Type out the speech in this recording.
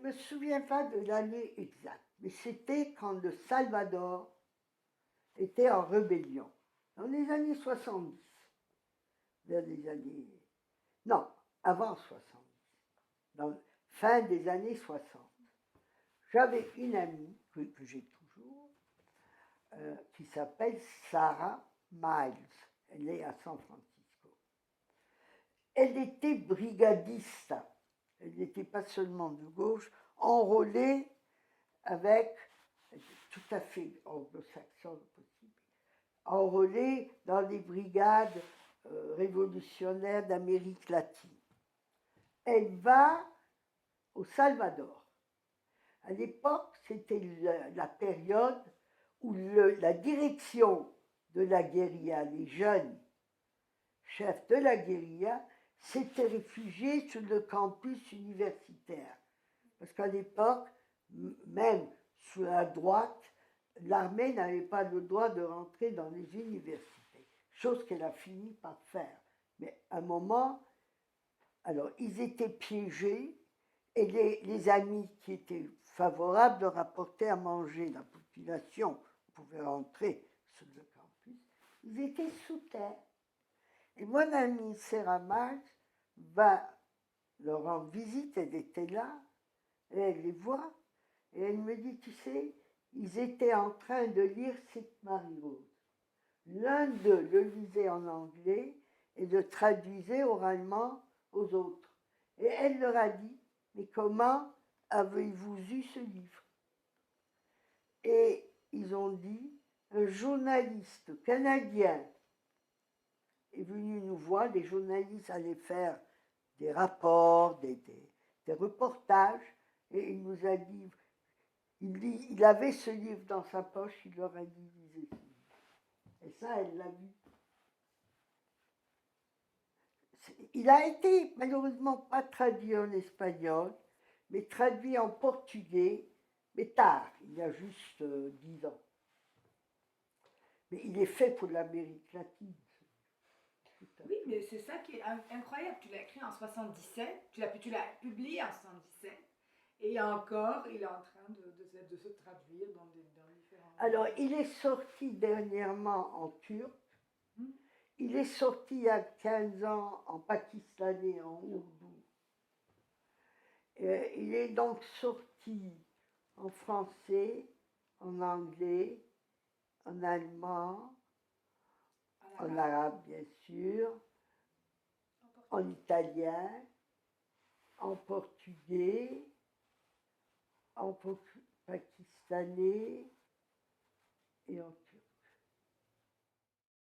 me souviens pas de l'année exacte, mais c'était quand le Salvador était en rébellion, dans les années 70, vers les années... Non, avant 70, dans fin des années 60. J'avais une amie, que j'ai toujours, qui s'appelle Sarah Miles. Elle est à San Francisco. Elle était brigadiste. Elle n'était pas seulement de gauche, enrôlée avec, tout à fait anglo-saxon possible, enrôlée dans les brigades révolutionnaires d'Amérique latine. Elle va au Salvador. À l'époque, c'était la période où la direction de la guérilla, les jeunes chefs de la guérilla, s'étaient réfugiés sur le campus universitaire. Parce qu'à l'époque, même sous la droite, l'armée n'avait pas le droit de rentrer dans les universités, chose qu'elle a fini par faire. Mais à un moment, alors ils étaient piégés, et les amis qui étaient favorables leur apportaient à manger. La population pouvait rentrer sur le campus. Ils étaient sous terre. Et mon amie Sarah Miles va leur rendre visite, elle était là, et elle les voit, et elle me dit, tu sais, ils étaient en train de lire Sainte Marie-Rose. L'un d'eux le lisait en anglais et le traduisait oralement aux autres. Et elle leur a dit, mais comment avez-vous eu ce livre? Et ils ont dit, un journaliste canadien est venu nous voir, les journalistes allaient faire des rapports, des reportages, et il nous a dit, il avait ce livre dans sa poche, il leur a dit, lisez ce livre. Et ça, elle l'a vu. Il a été malheureusement pas traduit en espagnol, mais traduit en portugais, mais tard, il y a juste 10 ans. Mais il est fait pour l'Amérique latine. Oui, mais c'est ça qui est incroyable. Tu l'as écrit en 77, tu l'as publié en 77, et encore, il est en train de se traduire dans différents... Alors, il est sorti dernièrement en turc. Il est sorti il y a 15 ans en pakistanais, en ourdou. Il est donc sorti en français, en anglais, en allemand, en arabe bien sûr, en italien, en portugais, en pakistanais et en turc.